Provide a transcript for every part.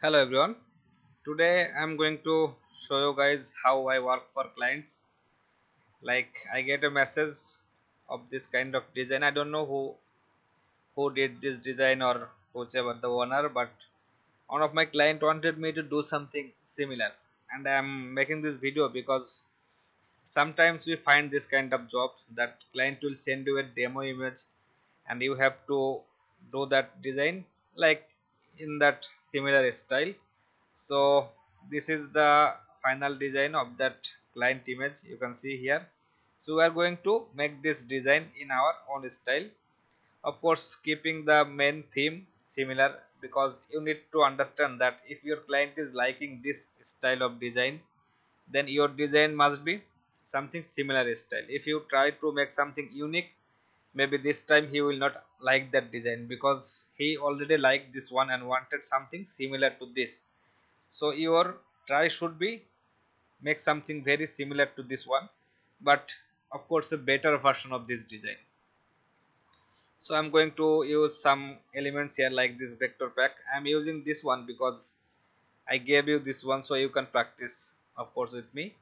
Hello everyone. Today I'm going to show you guys how I work for clients. Like I get a message of this kind of design. I don't know who did this design or whoever the owner, but one of my client wanted me to do something similar, and I'm making this video because sometimes we find this kind of jobs that client will send you a demo image and you have to do that design like in that similar style. So this is the final design of that client image you can see here. So we are going to make this design in our own style, of course keeping the main theme similar, because you need to understand that if your client is liking this style of design, then your design must be something similar style. If you try to make something unique, maybe this time he will not like that design because he already liked this one and wanted something similar to this. So your try should be make something very similar to this one, but of course a better version of this design. So I'm going to use some elements here like this vector pack. I'm using this one because I gave you this one so you can practice of course with me,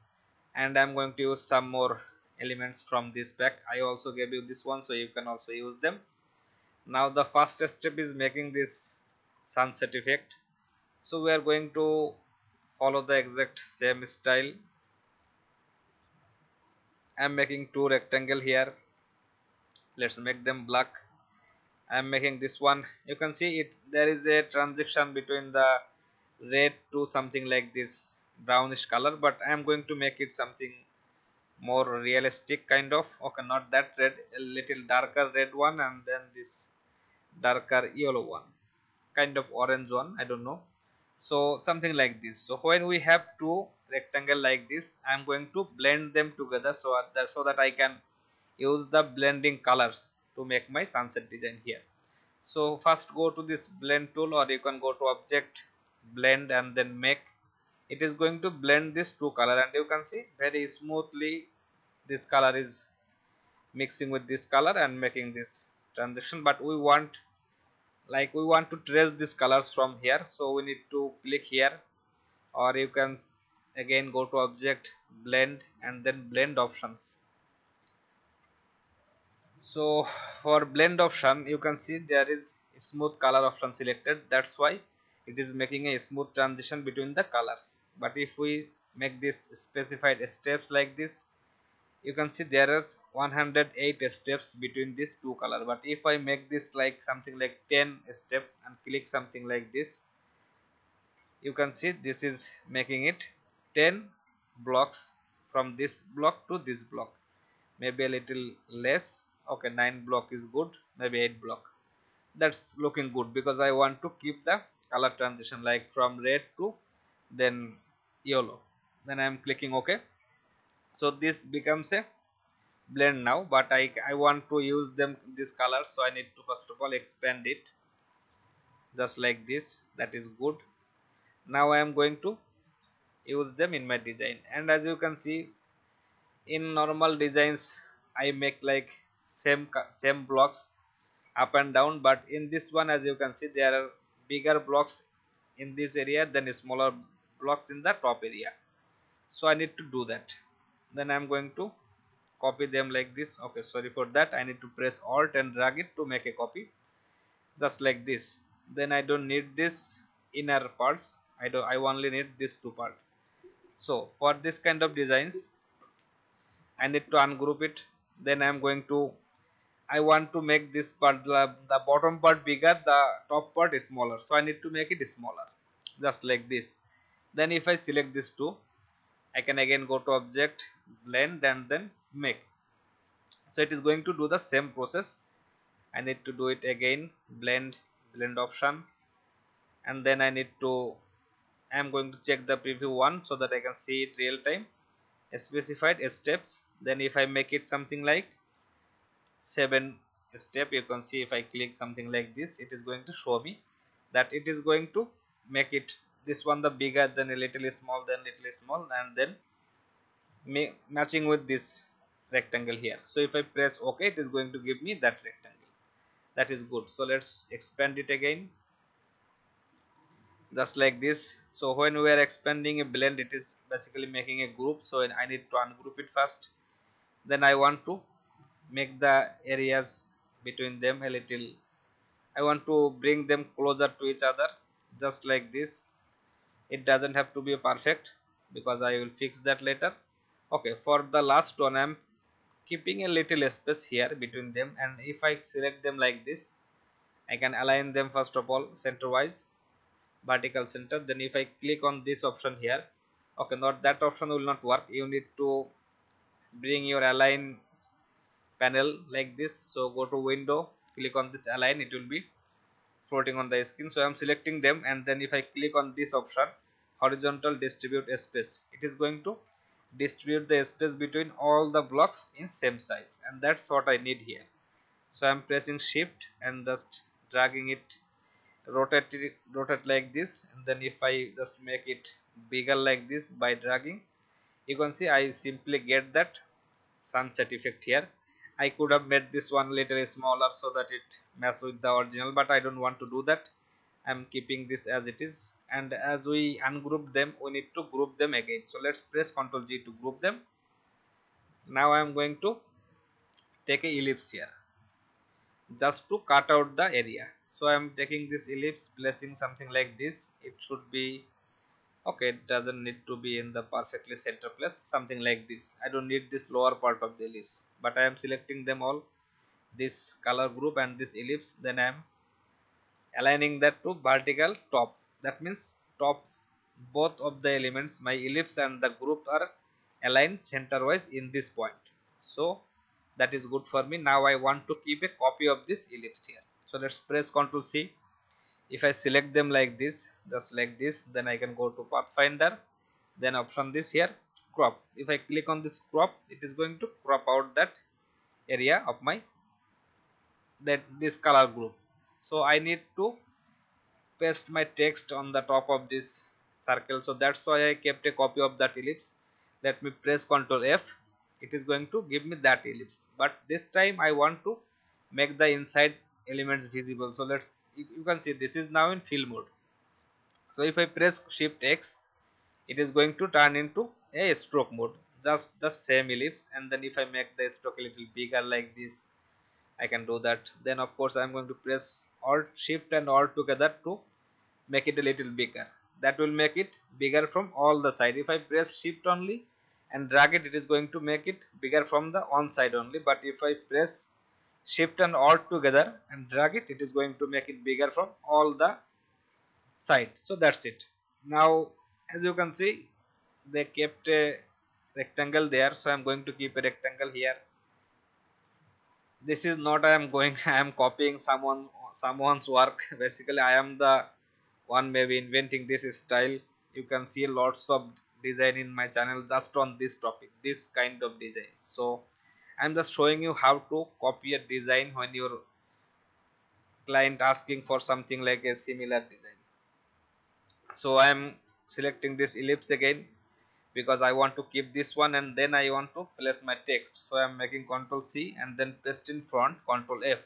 and I'm going to use some more elements from this pack. I also gave you this one so you can also use them. Now the first step is making this sunset effect. So we are going to follow the exact same style. I'm making two rectangle here. Let's make them black. I'm making this one. You can see it, there is a transition between the red to something like this brownish color, but I'm going to make it something more realistic kind of. Okay, not that red, a little darker red one, and then this darker yellow one, kind of orange one, I don't know. So something like this. So when we have two rectangle like this, I'm going to blend them together so that I can use the blending colors to make my sunset design here. So first go to this blend tool, or you can go to object, blend, and then make. It is going to blend this two color, and you can see very smoothly this color is mixing with this color and making this transition. But we want to trace these colors from here, so we need to click here, or you can again go to object, blend, and then blend options. So for blend option, you can see there is smooth color option selected. That's why it is making a smooth transition between the colors. But if we make this specified steps like this, you can see there is 108 steps between these two color. But if I make this like something like 10 step and click something like this, you can see this is making it 10 blocks from this block to this block, maybe a little less. Okay, 9 block is good, maybe 8 block. That's looking good because I want to keep the color transition like from red to then yellow. Then I am clicking OK. So this becomes a blend now, but I want to use them this color, so I need to first of all expand it just like this. That is good. Now I am going to use them in my design, and as you can see, in normal designs I make like same blocks up and down, but in this one, as you can see, there are bigger blocks in this area than smaller blocks in the top area. So I need to do that. Then I'm going to copy them like this. Okay, sorry for that, I need to press alt and drag it to make a copy just like this. Then I don't need this inner parts. I only need this two part. So for this kind of designs, I need to ungroup it. Then I am going to, I want to make this part, the bottom part bigger, the top part is smaller, so I need to make it smaller just like this. Then if I select this two, I can again go to object, blend, and then make. So it is going to do the same process. I need to do it again, blend option, and then I need to, I am going to check the preview one so that I can see it real time, specified steps. Then if I make it something like 7 step, you can see if I click something like this, it is going to show me that it is going to make it this one the bigger, then a little small, then little small, and then matching with this rectangle here. So if I press OK, it is going to give me that rectangle. That is good. So let's expand it again. just like this. So when we are expanding a blend, it is basically making a group, so I need to ungroup it first. Then I want to make the areas between them a little, I want to bring them closer to each other, just like this. It doesn't have to be perfect because I will fix that later. Okay, for the last one I'm keeping a little space here between them, and if I select them like this, I can align them first of all center wise, vertical center. Then if I click on this option here, okay, not that option will not work. You need to bring your align panel like this. So go to window, click on this align, it will be floating on the screen. So I am selecting them, and then if I click on this option, horizontal distribute space, it is going to distribute the space between all the blocks in same size, and that's what I need here. So I am pressing shift and just dragging it, rotate like this, and then if I just make it bigger like this by dragging, you can see I simply get that sunset effect here. I could have made this one little smaller so that it matches with the original, but I don't want to do that. I'm keeping this as it is, and as we ungroup them, we need to group them again. So let's press Ctrl G to group them. Now I am going to take a ellipse here just to cut out the area. So I am taking this ellipse, placing something like this. It should be okay, it doesn't need to be in the perfectly center place, something like this. I don't need this lower part of the ellipse, but I am selecting them all, this color group and this ellipse. Then I am aligning that to vertical top. That means top, both of the elements, my ellipse and the group, are aligned center wise in this point. So that is good for me. Now I want to keep a copy of this ellipse here. So let's press Ctrl C. If I select them like this, just like this, then I can go to pathfinder, then option this here, crop. If I click on this crop, it is going to crop out that area of my, that this color group. So I need to paste my text on the top of this circle, so that's why I kept a copy of that ellipse. Let me press Ctrl F. It is going to give me that ellipse, but this time I want to make the inside elements visible. So let's, you can see this is now in fill mode. So if I press Shift X, it is going to turn into a stroke mode, just the same ellipse. And then if I make the stroke a little bigger like this, I can do that. Then of course I am going to press Alt Shift and Alt together to make it a little bigger. That will make it bigger from all the side. If I press Shift only and drag it, it is going to make it bigger from the on side only. But if I press Shift and Alt together and drag it, it is going to make it bigger from all the side. So that's it. Now as you can see, they kept a rectangle there, so I am going to keep a rectangle here. This is not I am going I am copying someone's work. Basically I am the one maybe inventing this style. You can see lots of design in my channel just on this topic, this kind of design. So I'm just showing you how to copy a design when your client asking for something like a similar design. So I am selecting this ellipse again because I want to keep this one, and then I want to place my text. So I am making Ctrl C and then paste in front, Ctrl F.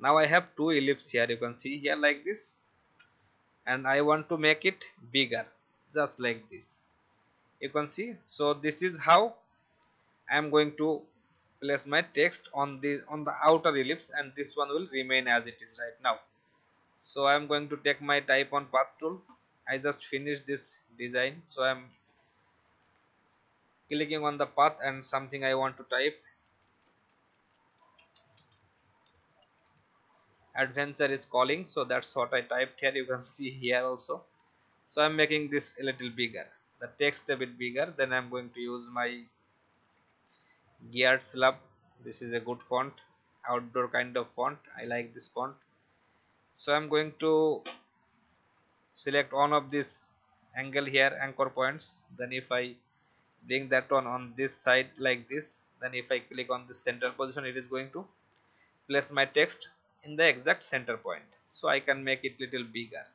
Now I have two ellipses here, you can see here like this, and I want to make it bigger just like this, you can see. So this is how I am going to place my text on the outer ellipse, and this one will remain as it is right now. So I am going to take my type on path tool. I just finished this design, so I am clicking on the path and something I want to type. Adventure is calling, so that's what I typed here. You can see here also. So I'm making this a little bigger, the text a bit bigger. Then I'm going to use my geared slab. This is a good font, outdoor kind of font. I like this font. So I'm going to select one of this angle here, anchor points. Then if I bring that one on this side like this, then if I click on this center position, it is going to place my text in the exact center point. So I can make it little bigger,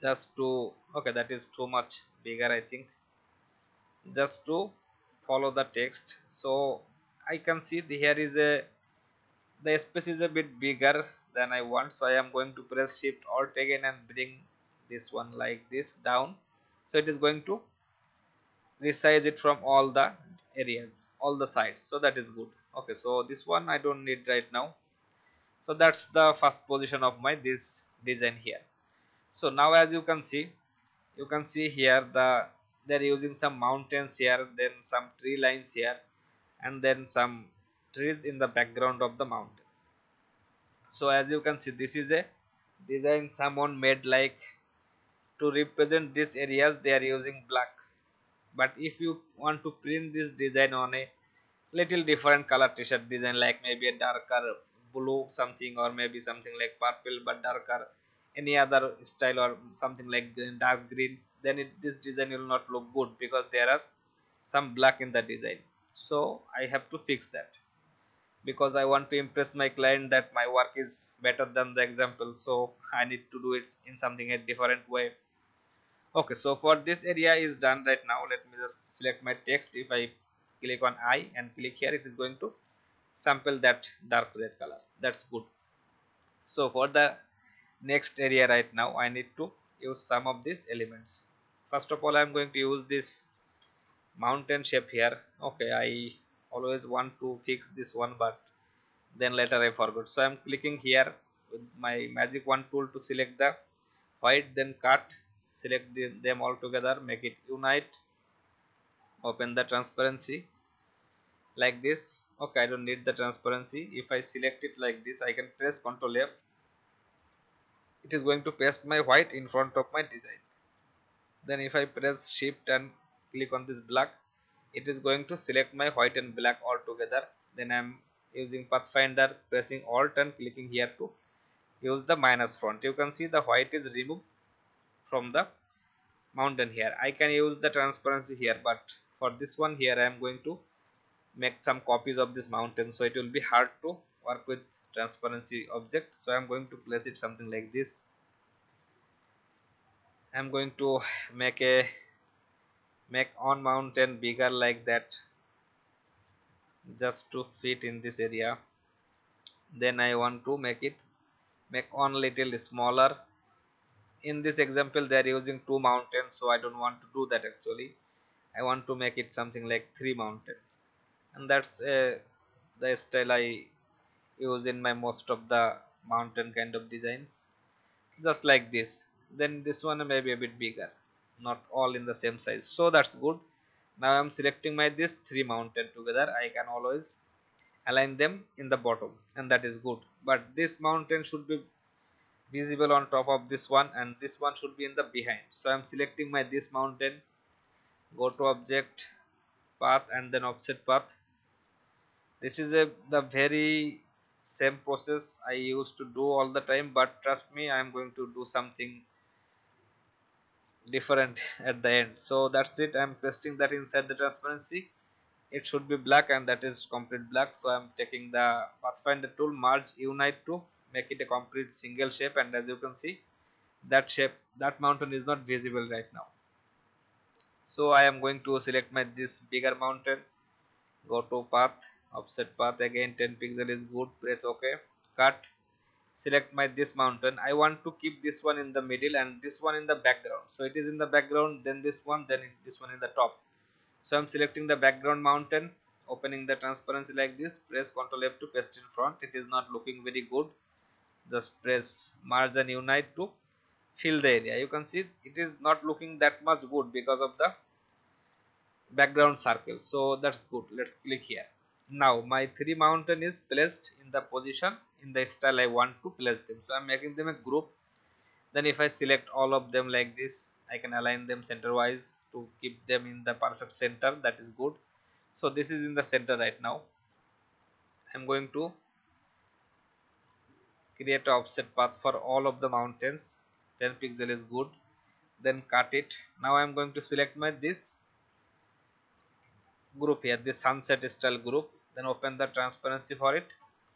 just to, okay, that is too much bigger I think, just to follow the text. So I can see here is a the space is a bit bigger than I want, so I am going to press shift alt again and bring this one like this down, so it is going to resize it from all the areas, all the sides, so that is good. Okay, so this one I don't need right now. So that's the first position of my this design here. So now as you can see, here they're using some mountains here, then some tree lines here, and then some trees in the background of the mountain. So as you can see, this is a design someone made, like to represent these areas they are using black. But if you want to print this design on a little different color t-shirt design, like maybe a darker blue something, or maybe something like purple but darker, any other style, or something like green, dark green, then this design will not look good because there are some black in the design. So I have to fix that, because I want to impress my client that my work is better than the example, so I need to do it in something a different way. Okay, so for this area is done right now. Let me just select my text. If I click on I and click here, it is going to sample that dark red color. That's good. So for the next area right now, I need to use some of these elements. First of all, I am going to use this mountain shape here. Okay, I always want to fix this one, but then later I forgot. So I am clicking here with my magic wand tool to select the white, then cut, select them all together, make it unite, open the transparency like this. Okay, I don't need the transparency. If I select it like this, I can press Ctrl F. It is going to paste my white in front of my design. Then if I press shift and click on this black, it is going to select my white and black all together. Then I am using Pathfinder, pressing alt and clicking here to use the minus font. You can see the white is removed from the mountain here. I can use the transparency here, but for this one here I am going to make some copies of this mountain, so it will be hard to work with transparency object. So I am going to place it something like this. I am going to make on mountain bigger like that, just to fit in this area. Then I want to make on little smaller. In this example they are using 2 mountains, so I don't want to do that. Actually I want to make it something like 3 mountain, and that's the style I use in my most of the mountain kind of designs, just like this. Then this one may be a bit bigger, not all in the same size, so that's good. Now I'm selecting my this 3 mountain together. I can always align them in the bottom, and that is good. But this mountain should be visible on top of this one, and this one should be in the behind. So I'm selecting my this mountain, go to object, path, and then offset path. This is the very same process I used to do all the time, but trust me, I am going to do something different at the end. So that's it. I am pasting that inside the transparency. It should be black, and that is complete black. So I am taking the Pathfinder tool, merge unite to make it a complete single shape, and as you can see, that mountain is not visible right now. So I am going to select my this bigger mountain, go to path, offset path again, 10 pixel is good, press OK, cut, select my this mountain. I want to keep this one in the middle and this one in the background. So it is in the background, then this one, then this one in the top. So I'm selecting the background mountain, opening the transparency like this, press Ctrl F to paste in front. It is not looking very good. Just press merge and unite to fill the area. You can see it is not looking that much good because of the background circle. So that's good. Let's click here. Now my 3 mountain is placed in the position in the style I want to place them. So I'm making them a group. Then if I select all of them like this, I can align them center wise to keep them in the perfect center. That is good. So this is in the center right now. I'm going to create an offset path for all of the mountains. 10 pixel is good. Then cut it. Now I'm going to select my this group here, this sunset style group. Then open the transparency for it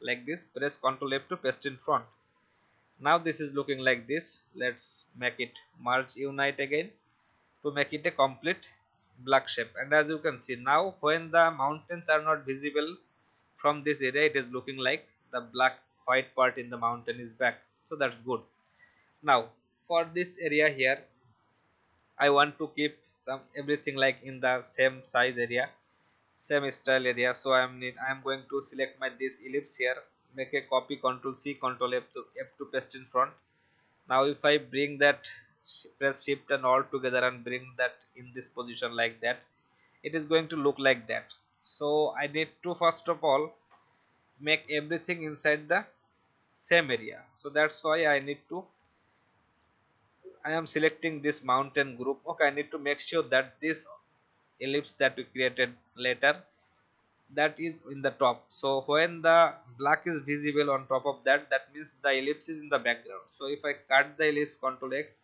like this, press Ctrl F to paste in front. Now this is looking like this. Let's make it merge unite again to make it a complete black shape. And as you can see, now when the mountains are not visible from this area, it is looking like the black white part in the mountain is back. So that's good. Now for this area here, I want to keep some everything like in the same size area, same style area. So I am going to select my this ellipse here, make a copy, Control C, Control F to paste in front. Now if I bring that, press shift and all together and bring that in this position like that, it is going to look like that. So I need to first of all make everything inside the same area. So that's why I am selecting this mountain group. Okay, I need to make sure that this ellipse that we created later, that is in the top. So when the black is visible on top of that, that means the ellipse is in the background. So if I cut the ellipse, Control X,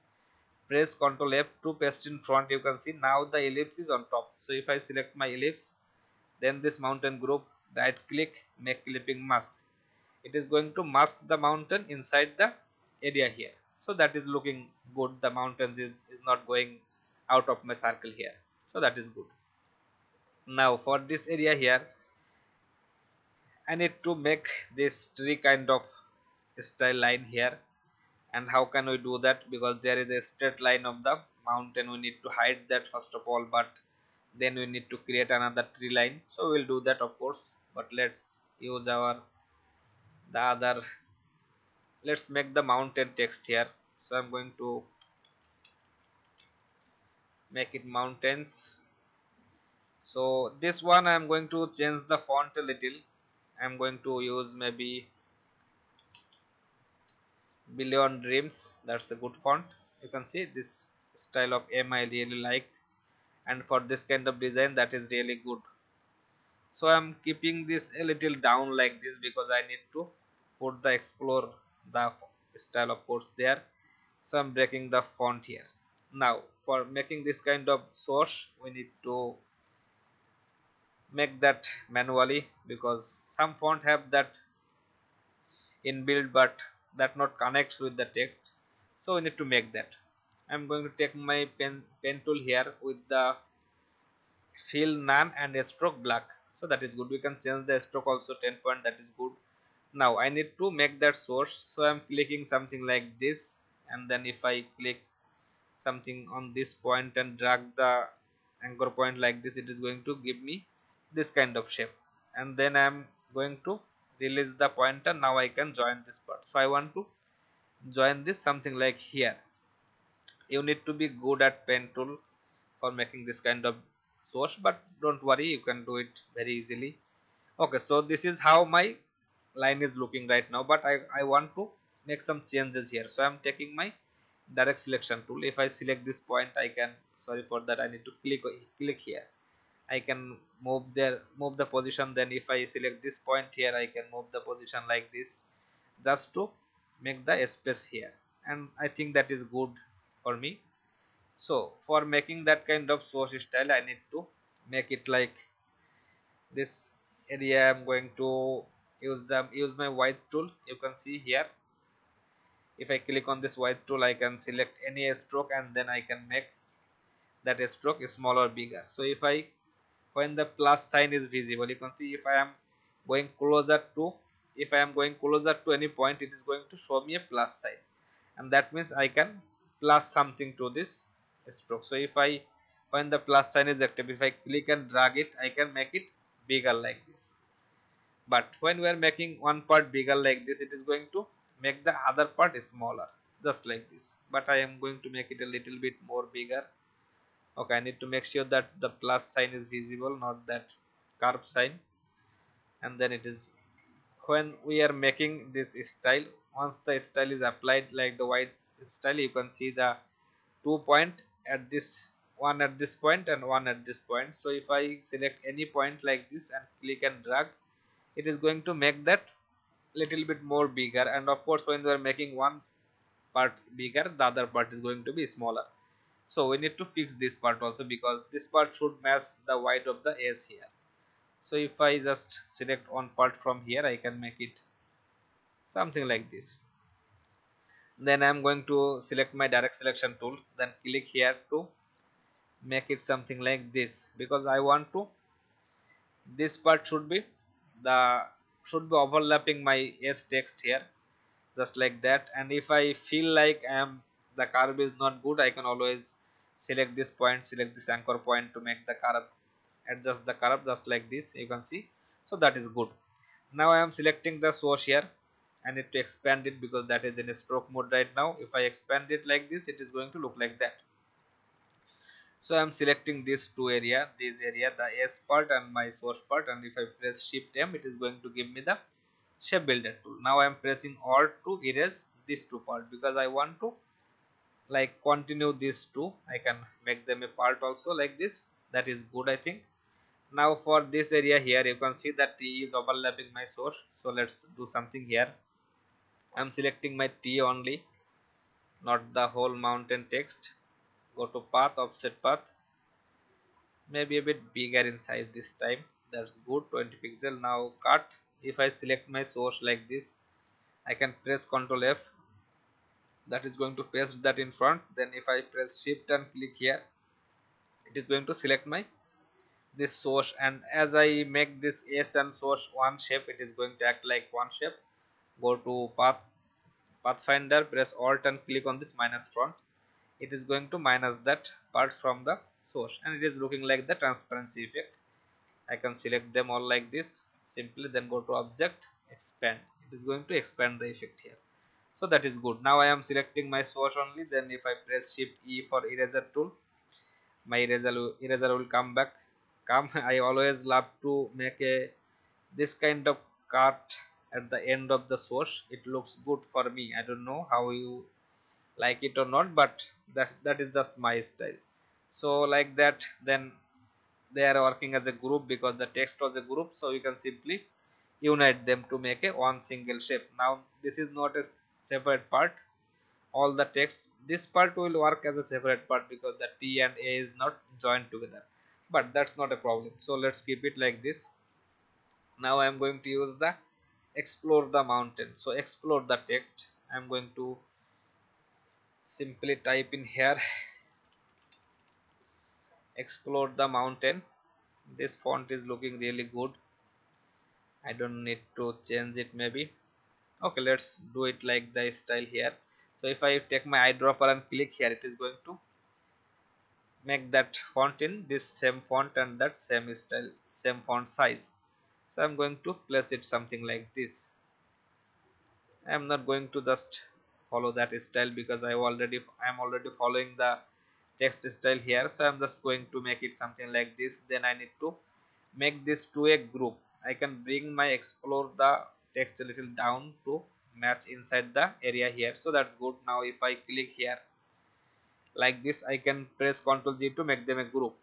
press Control F to paste in front, you can see now the ellipse is on top. So if I select my ellipse, then this mountain group, right click, make clipping mask, it is going to mask the mountain inside the area here. So that is looking good. The mountains is not going out of my circle here. So that is good. Now for this area here, I need to make this tree kind of style line here. And how can we do that? Because there is a straight line of the mountain, we need to hide that first of all, but then we need to create another tree line. So we'll do that of course, but let's use our the other, let's make the mountain text here. So I'm going to make it mountains. So this one I'm going to change the font a little. I'm going to use maybe Billion Dreams. That's a good font. You can see this style of M I really like, and for this kind of design that is really good. So I'm keeping this a little down like this because I need to put the explore the style of course there. So I'm breaking the font here. Now for making this kind of source, we need to make that manually because some font have that inbuilt but that not connects with the text. So we need to make that. I'm going to take my pen tool here with the fill none and a stroke black. So that is good. We can change the stroke also 10 point, that is good. Now I need to make that source. So I'm clicking something like this, and then if I click something on this point and drag the anchor point like this, it is going to give me this kind of shape. And then I'm going to release the pointer. Now I can join this part. So I want to join this something like here. You need to be good at pen tool for making this kind of source, but don't worry, you can do it very easily. Okay, so this is how my line is looking right now, but I want to make some changes here. So I'm taking my direct selection tool. If I select this point, I can, sorry for that, I need to click here. I can move the position. Then if I select this point here, I can move the position like this just to make the space here, and I think that is good for me. So for making that kind of source style, I need to make it like this area. I'm going to use my white tool. You can see here, if I click on this white tool, I can select any stroke and then I can make that stroke smaller or bigger. So if I, when the plus sign is visible, you can see if I am going closer to, if I am going closer to any point, it is going to show me a plus sign, and that means I can plus something to this stroke. So if I, when the plus sign is active, if I click and drag it, I can make it bigger like this. But when we are making one part bigger like this, it is going to make the other part smaller just like this. But I am going to make it a little bit more bigger. Okay, I need to make sure that the plus sign is visible, not that curve sign. And then it is, when we are making this style, once the style is applied like the white style, you can see the 2 point at this, one at this point and one at this point. So if I select any point like this and click and drag, it is going to make that little bit more bigger. And of course when we are making one part bigger, the other part is going to be smaller. So we need to fix this part also, because this part should match the white of the edge here. So if I just select one part from here, I can make it something like this. Then I am going to select my direct selection tool, then click here to make it something like this, because I want to, this part should be the should be overlapping my s text here, just like that. And if I feel like the curve is not good, I can always select this point, select this anchor point to make the curve, adjust the curve just like this, you can see. So that is good. Now I am selecting the source here. I need to expand it because that is in a stroke mode right now. If I expand it like this, it is going to look like that. So I am selecting these two area, this area, the S part and my source part, and if I press Shift M, it is going to give me the shape builder tool. Now I am pressing Alt to erase these two part because I want to like continue these two. I can make them a part also like this. That is good, I think. Now for this area here, you can see that T is overlapping my source. So let's do something here. I am selecting my T only, not the whole mountain text. Go to path, offset path, maybe a bit bigger in size this time. That's good, 20 pixel. Now cut. If I select my source like this, I can press Ctrl F, that is going to paste that in front. Then if I press Shift and click here, it is going to select my this source, and as I make this S and source one shape, it is going to act like one shape. Go to pathfinder, press Alt and click on this minus front. It is going to minus that part from the source, and it is looking like the transparency effect. I can select them all like this simply, then go to object, expand. It is going to expand the effect here. So that is good. Now I am selecting my source only. Then if I press Shift E for eraser tool, my eraser will come back. I always love to make a this kind of cut at the end of the source. It looks good for me. I don't know how you like it or not, but that is just my style. So like that, then they are working as a group because the text was a group, so you can simply unite them to make a one single shape. Now this is not a separate part, all the text, this part will work as a separate part because the T and A is not joined together, but that's not a problem. So let's keep it like this. Now I am going to use the explore the mountain. So explore the text, I am going to simply type in here explore the mountain. This font is looking really good. I don't need to change it maybe. Okay, let's do it like the style here. So if I take my eyedropper and click here, it is going to make that font in this same font and that same style, same font size. So I'm going to place it something like this. I'm not going to just follow that style because I'm already following the text style here. So I'm just going to make it something like this. Then I need to make this to a group. I can bring my explore the text a little down to match inside the area here. So that's good. Now if I click here like this, I can press Ctrl G to make them a group.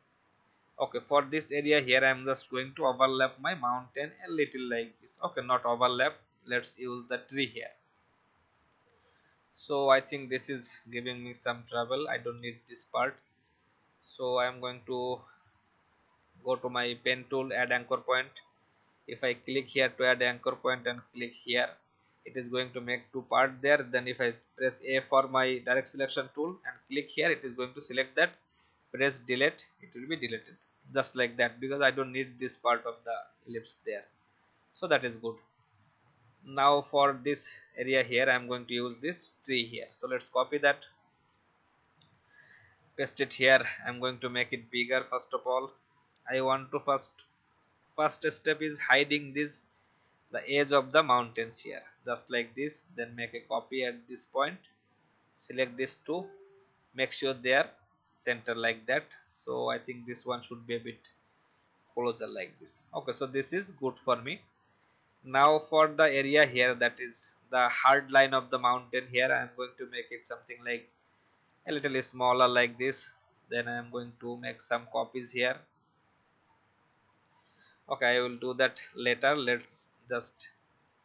Okay, for this area here, I'm just going to overlap my mountain a little like this. Okay, not overlap. Let's use the tree here. So I think this is giving me some trouble. I don't need this part. So I'm going to go to my pen tool, add anchor point. If I click here to add anchor point and click here, it is going to make two part there. Then if I press A for my direct selection tool and click here, it is going to select that. Press delete, it will be deleted just like that because I don't need this part of the ellipse there. So that is good. Now for this area here, I am going to use this tree here. So let's copy that, paste it here. I am going to make it bigger. First of all, I want to first step is hiding this the edge of the mountains here, just like this. Then make a copy at this point, select these two, make sure they are center like that. So I think this one should be a bit closer like this. Okay, so this is good for me. Now for the area here, that is the hard line of the mountain here, I am going to make it something like a little smaller like this. Then I am going to make some copies here. Okay, I will do that later. Let's just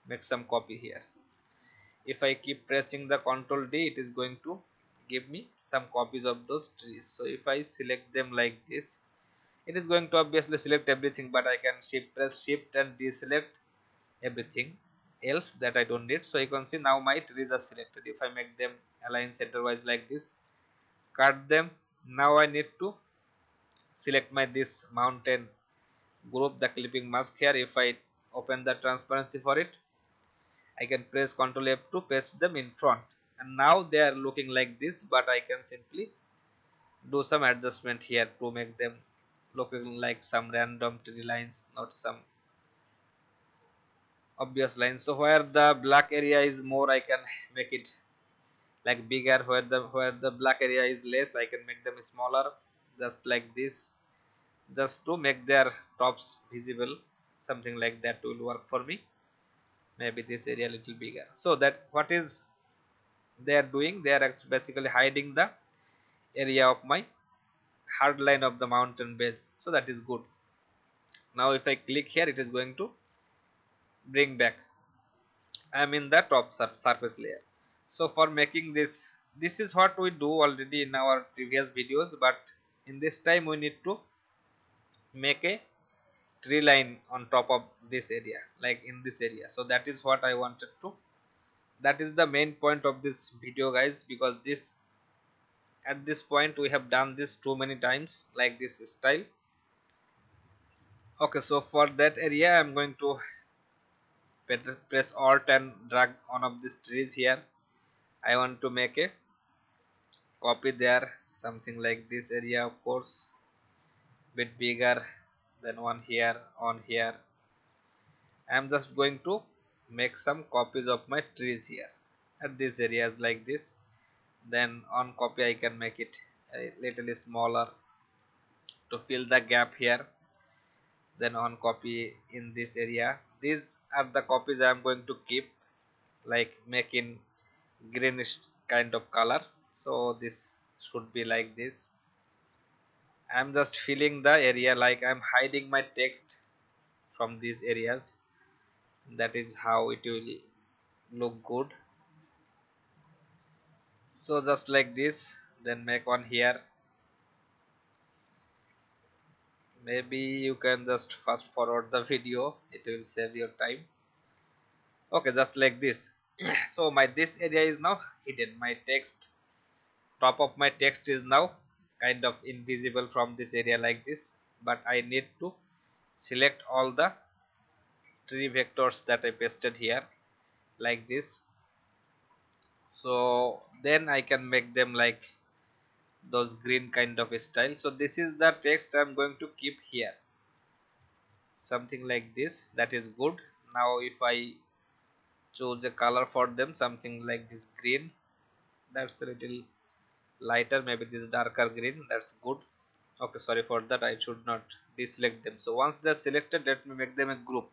make some copy here. If I keep pressing the Ctrl D, it is going to give me some copies of those trees. So if I select them like this, it is going to obviously select everything, but I can press shift and deselect everything else that I don't need. So you can see now my trees are selected. If I make them align center wise like this, cut them. Now I need to select my this mountain group, the clipping mask here. If I open the transparency for it. I can press Ctrl F to paste them in front, and now they are looking like this, but I can simply do some adjustment here to make them looking like some random tree lines, not some obvious lines. So where the black area is more, I can make it like bigger. Where the black area is less, I can make them smaller, just like this, just to make their tops visible. Something like that will work for me. Maybe this area a little bigger. So that what is they are doing, they are basically hiding the area of my hard line of the mountain base. So that is good. Now if I click here, it is going to bring back. I am in the top surface layer. So for making this is what we do already in our previous videos, but in this time we need to make a tree line on top of this area, like in this area. So that is what I wanted to, that is the main point of this video, guys, because this at this point we have done this too many times, like this style. Okay, so for that area I am going to press Alt and drag one of these trees here. I want to make a copy there, something like this area, of course, bit bigger than one here, on here. I am just going to make some copies of my trees here at these areas like this. Then on copy I can make it a little smaller to fill the gap here. Then on copy in this area. These are the copies I am going to keep, like make in greenish kind of color. So this should be like this. I am just filling the area, like I am hiding my text from these areas. That is how it will look good. So just like this, then make one here. Maybe you can just fast forward the video, it will save your time. Okay, just like this. So this area is now hidden. My text, top of my text is now kind of invisible from this area like this, but I need to select all the tree vectors that I pasted here like this. So then I can make them like those green kind of style. So this is the text I'm going to keep here, something like this. That is good. Now if I choose a color for them, something like this green, that's a little lighter, maybe this darker green, that's good. Okay, sorry for that, I should not deselect them. So once they're selected, let me make them a group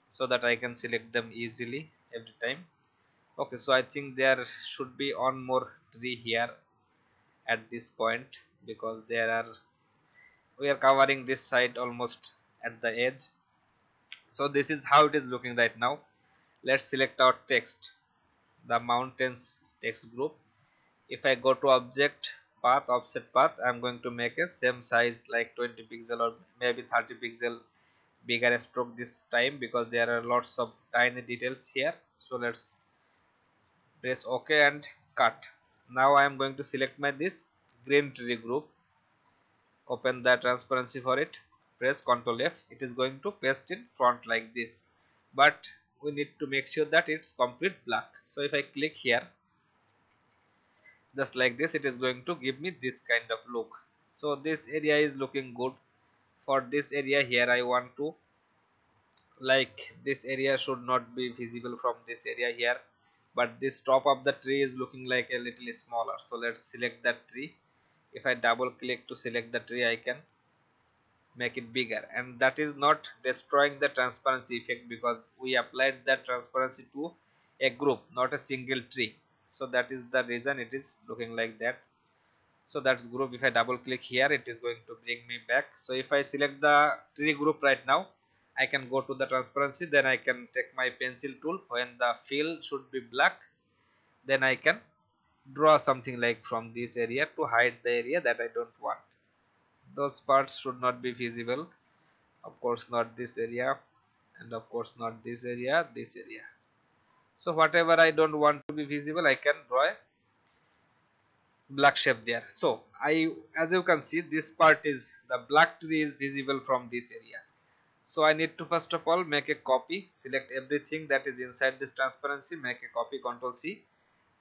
so that I can select them easily every time. Okay, so I think there should be one more tree here at this point, because we are covering this side almost at the edge. So this is how it is looking right now. Let's select our text, the mountains text group. If I go to object path, offset path, I am going to make a same size, like 20 pixel or maybe 30 pixel bigger stroke this time, because there are lots of tiny details here. So let's press OK and cut. Now I am going to select my this green tree group, open the transparency for it, press Ctrl F. It is going to paste in front like this, but we need to make sure that it's complete black. So if I click here, just like this, it is going to give me this kind of look. So this area is looking good. For this area here, I want to, like, this area should not be visible from this area here, but this top of the tree is looking like a little smaller. So let's select that tree. If I double click to select the tree, I can make it bigger, and that is not destroying the transparency effect, because we applied that transparency to a group, not a single tree. So that is the reason it is looking like that. So that's group. If I double click here, it is going to bring me back. So if I select the tree group right now, I can go to the transparency, then I can take my pencil tool. When the fill should be black, then I can draw something like from this area to hide the area that I don't want. Those parts should not be visible, of course not this area, and of course not this area, this area. So whatever I don't want to be visible, I can draw a black shape there. So as you can see, this part is, the black tree is visible from this area, So I need to first of all make a copy, select everything that is inside this transparency, make a copy, Ctrl C.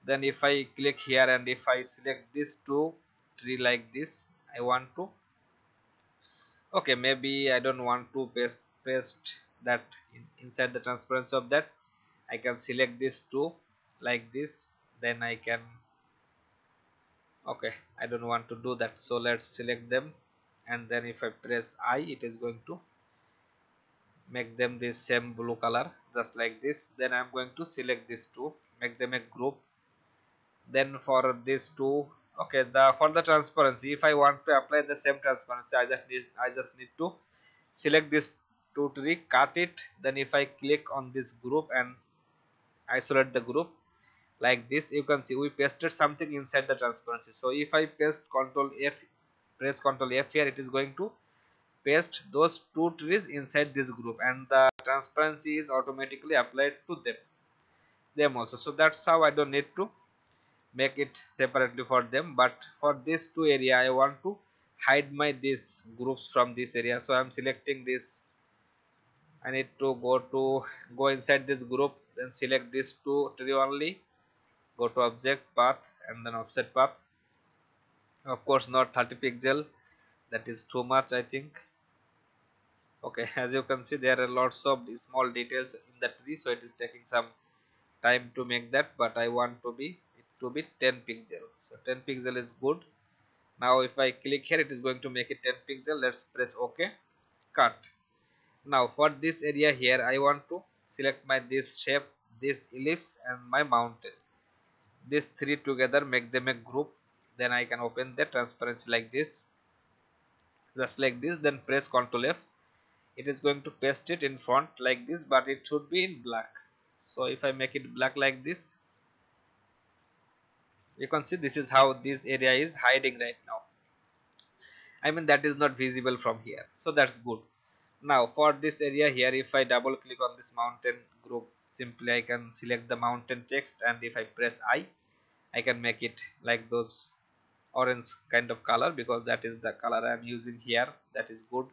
Then if I click here and if I select this two tree like this, I want to, okay, maybe I don't want to paste that inside the transparency of that. I can select this two like this, then I can, okay, I don't want to do that, so let's select them, and then if I press I, it is going to make them the same blue color just like this. Then I'm going to select these two, make them a group. Then for these two, okay, the for the transparency, if I want to apply the same transparency, I just need to select this two tree, cut it. Then if I click on this group and isolate the group like this, you can see we pasted something inside the transparency. So if I paste Ctrl F, press Ctrl F here, it is going to paste those two trees inside this group, and the transparency is automatically applied to them also. So that's how I don't need to make it separately for them. But for this two area, I want to hide my these groups from this area. So I'm selecting this, I need to go inside this group, then select this two tree only, go to object path and then offset path. Of course not 30 pixel, that is too much I think. Okay, as you can see there are lots of small details in the tree, so it is taking some time to make that, but I want to be it to be 10 pixel. So 10 pixel is good. Now if I click here, it is going to make it 10 pixel. Let's press OK, cut. Now for this area here, I want to select my this shape, this ellipse and my mountain. These three together make them a group. Then I can open the transparency like this, just like this, then press Ctrl F. It is going to paste it in front like this, but it should be in black. So if I make it black like this, you can see this is how this area is hiding right now. I mean that is not visible from here, so that's good. Now for this area here, if I double click on this mountain group, simply I can select the mountain text, and if I press I can make it like those orange kind of color, because that is the color I am using here. That is good.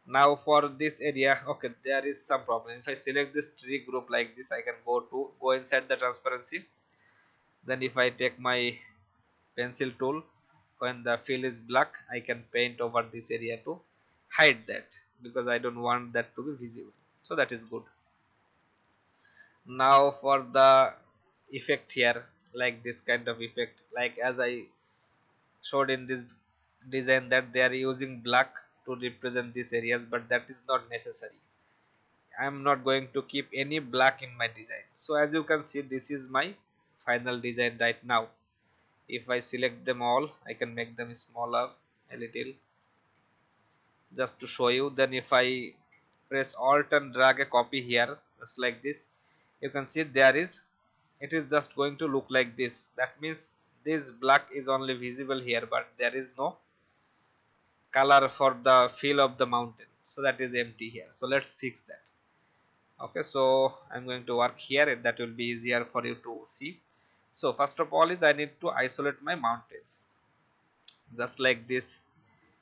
Now for this area, okay, there is some problem. If I select this tree group like this, I can go inside the transparency. Then if I take my pencil tool, when the fill is black, I can paint over this area to hide that, because I don't want that to be visible. So that is good. Now for the effect here, like this kind of effect, like as I showed in this design, that they are using black to represent these areas, but that is not necessary. I am not going to keep any black in my design. So as you can see, this is my final design right now. If I select them all, I can make them smaller a little just to show you. Then if I press Alt and drag a copy here, just like this, you can see it is just going to look like this. That means this black is only visible here, but there is no color for the fill of the mountain, so that is empty here. So let's fix that. Okay, so I'm going to work here, that will be easier for you to see. So first of all is I need to isolate my mountains, just like this.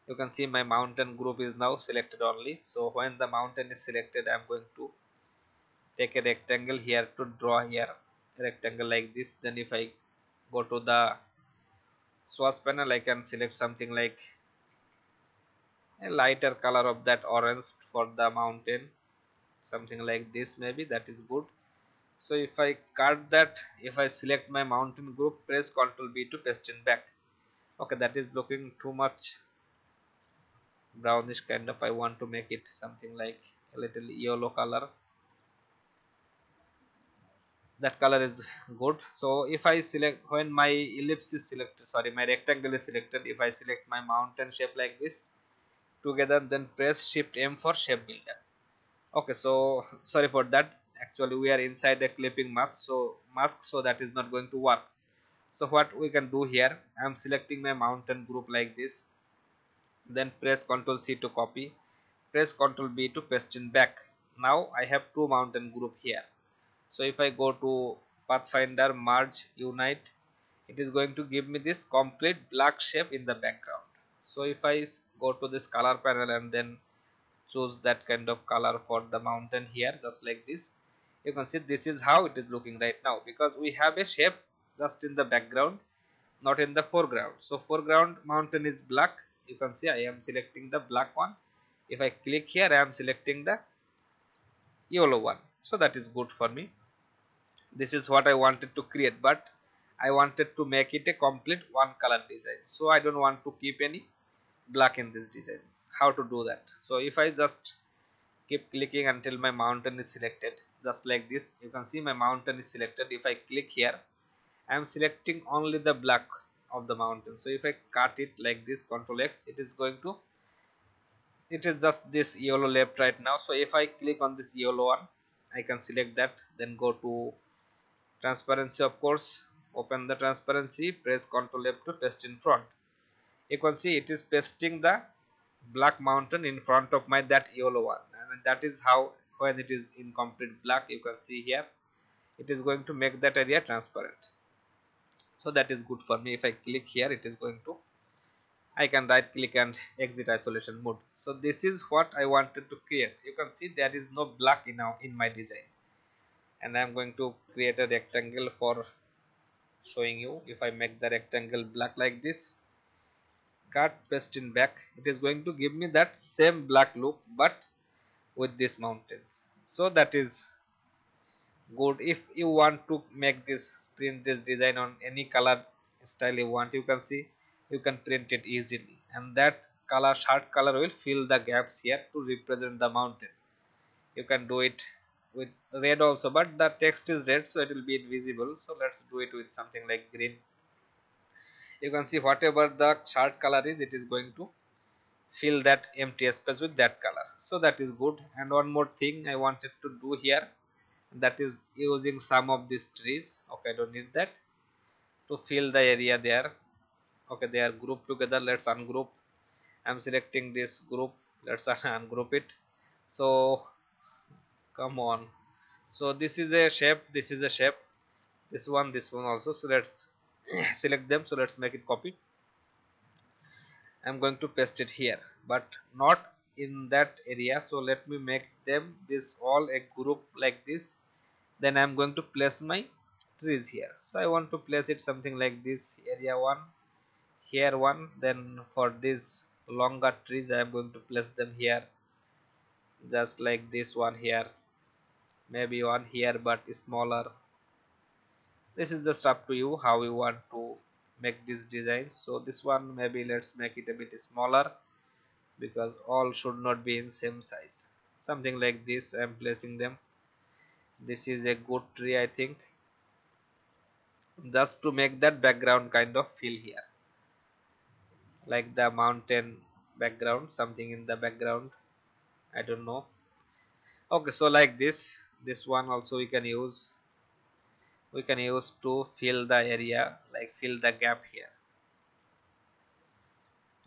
You can see my mountain group is now selected only. So when the mountain is selected, I'm going to take a rectangle here to draw here a rectangle like this. Then if I go to the swatch panel, I can select something like a lighter color of that orange for the mountain, something like this, maybe that is good. So if I cut that, if I select my mountain group, press Ctrl B to paste in back. Okay, that is looking too much brownish kind of. I want to make it something like a little yellow color. That color is good. So if I select, when my ellipse is selected, sorry, my rectangle is selected, if I select my mountain shape like this together, then press Shift M for shape builder. Okay, so sorry for that, actually we are inside a clipping mask, so that is not going to work. So what we can do here, I am selecting my mountain group like this, then press Ctrl C to copy, press Ctrl B to paste in back. Now I have two mountain group here. So if I go to Pathfinder, merge, unite, it is going to give me this complete black shape in the background. So if I go to this color panel and then choose that kind of color for the mountain here, just like this. You can see this is how it is looking right now, because we have a shape just in the background, not in the foreground. So foreground mountain is black. You can see I am selecting the black one. If I click here, I am selecting the yellow one. So that is good for me. This is what I wanted to create, but I wanted to make it a complete one color design. So I don't want to keep any black in this design. How to do that? So if I just keep clicking until my mountain is selected, just like this, you can see my mountain is selected. If I click here, I am selecting only the black of the mountain. So if I cut it like this, Ctrl X, it is going to, it is just this yellow left right now. So if I click on this yellow one, I can select that, then go to transparency, of course, open the transparency, press Ctrl F to paste in front. You can see it is pasting the black mountain in front of my that yellow one, and that is how when it is in complete black, you can see here it is going to make that area transparent. So that is good for me. If I click here, it is going to, I can right click and exit isolation mode. So this is what I wanted to create. You can see there is no black now in my design, and I am going to create a rectangle for showing you. If I make the rectangle black like this, cut, paste in back, it is going to give me that same black look but with these mountains. So that is good. If you want to make this, print this design on any color style you want, you can see you can print it easily, and that color, short color, will fill the gaps here to represent the mountain. You can do it with red also, but the text is red, so it will be invisible. So let's do it with something like green. You can see whatever the short color is, it is going to fill that empty space with that color. So that is good. And one more thing I wanted to do here, that is using some of these trees. Okay, I don't need that, to fill the area there. Okay, they are grouped together. Let's ungroup. I'm selecting this group. Let's ungroup it. So come on. So this is a shape, this is a shape, this one also. So let's select them. So let's make it copy. I'm going to paste it here, but not in that area. So let me make them this all a group like this. Then I'm going to place my trees here. So I want to place it something like this, area one, here one. Then for these longer trees, I am going to place them here, just like this one here, maybe one here but smaller. This is just up to you how you want to make these designs. So this one, maybe let's make it a bit smaller, because all should not be in same size. Something like this I am placing them. This is a good tree, I think, just to make that background kind of feel here, like the mountain background, something in the background, I don't know. Okay, so like this one also we can use to fill the area, like fill the gap here,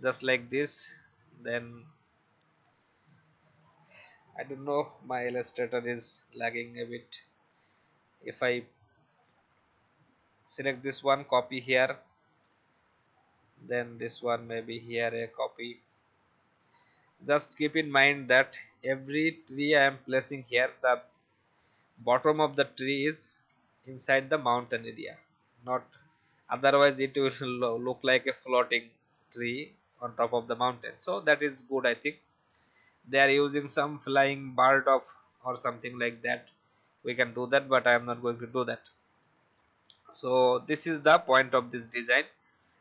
just like this. Then I don't know, my Illustrator is lagging a bit. If I select this one, copy here, then this one maybe here a copy. Just keep in mind that every tree I am placing here, the bottom of the tree is inside the mountain area, not otherwise it will look like a floating tree on top of the mountain. So that is good, I think. They are using some flying bird of or something like that. We can do that, but I am not going to do that. So this is the point of this design.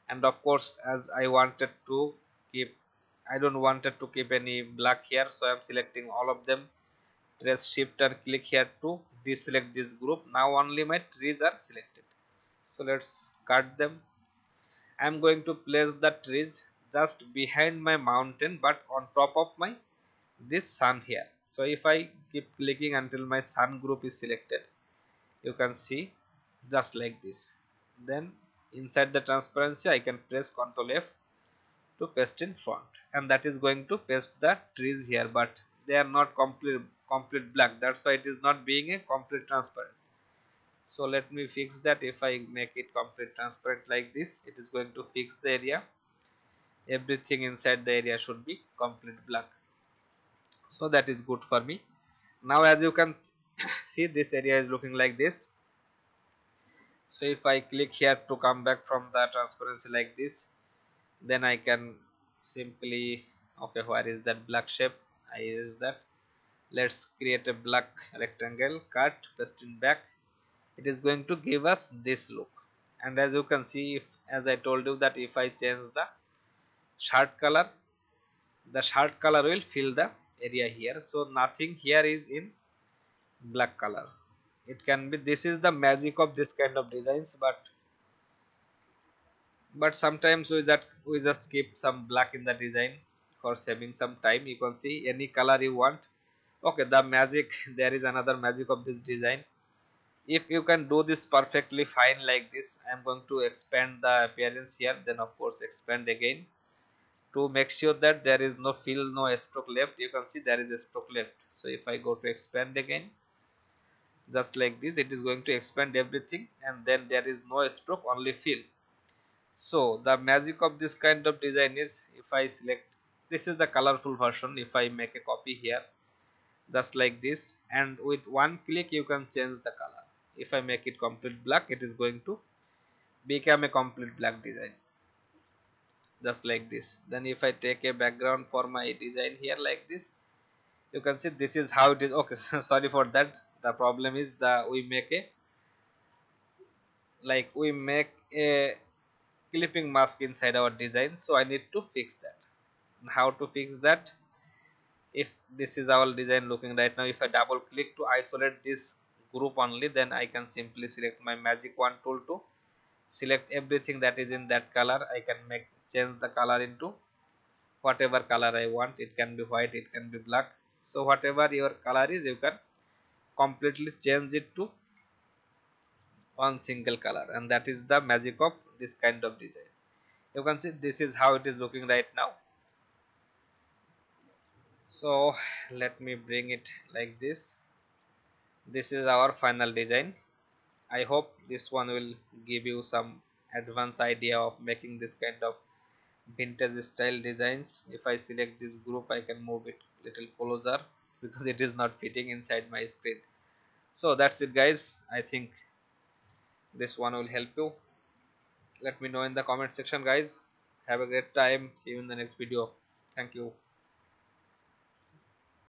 And of course, as I wanted to keep, I don't wanted to keep any black here, so I am selecting all of them. Press shift and click here to deselect this group. Now only my trees are selected. So let's cut them. I am going to place the trees just behind my mountain, but on top of my this sun here. So if I keep clicking until my sun group is selected, you can see just like this. Then inside the transparency, I can press Ctrl F to paste in front, and that is going to paste the trees here, but they are not complete black. That's why it is not being a complete transparent. So let me fix that. If I make it complete transparent like this, it is going to fix the area. Everything inside the area should be complete black. So that is good for me. Now as you can see, this area is looking like this. So if I click here to come back from the transparency like this, then I can simply, okay, where is that black shape? I use that. Let's create a black rectangle, cut, paste in back. It is going to give us this look. And as you can see, if, as I told you, that if I change the shirt color, the shirt color will fill the area here. So nothing here is in black color. It can be, this is the magic of this kind of designs, but sometimes we just keep some black in the design for saving some time. You can see any color you want. Okay, the magic, there is another magic of this design. If you can do this perfectly fine like this, I am going to expand the appearance here, then of course expand again to make sure that there is no fill, no stroke left. You can see there is a stroke left. So if I go to expand again, just like this, it is going to expand everything, and then there is no stroke, only fill. So the magic of this kind of design is, if I select, this is the colorful version. If I make a copy here, just like this, and with one click you can change the color. If I make it complete black, it is going to become a complete black design, just like this. Then if I take a background for my design here like this, you can see this is how it is. Okay, sorry for that. The problem is that we make a clipping mask inside our design, so I need to fix that. How to fix that? If this is our design looking right now, if I double click to isolate this group only, then I can simply select my magic wand tool to select everything that is in that color. I can change the color into whatever color I want. It can be white, it can be black. So whatever your color is, you can completely change it to one single color, and that is the magic of this kind of design. You can see this is how it is looking right now. So let me bring it like this. This is our final design. I hope this one will give you some advanced idea of making this kind of vintage style designs. If I select this group, I can move it little closer because it is not fitting inside my screen. So that's it guys. I think this one will help you. Let me know in the comment section guys. Have a great time. See you in the next video. Thank you.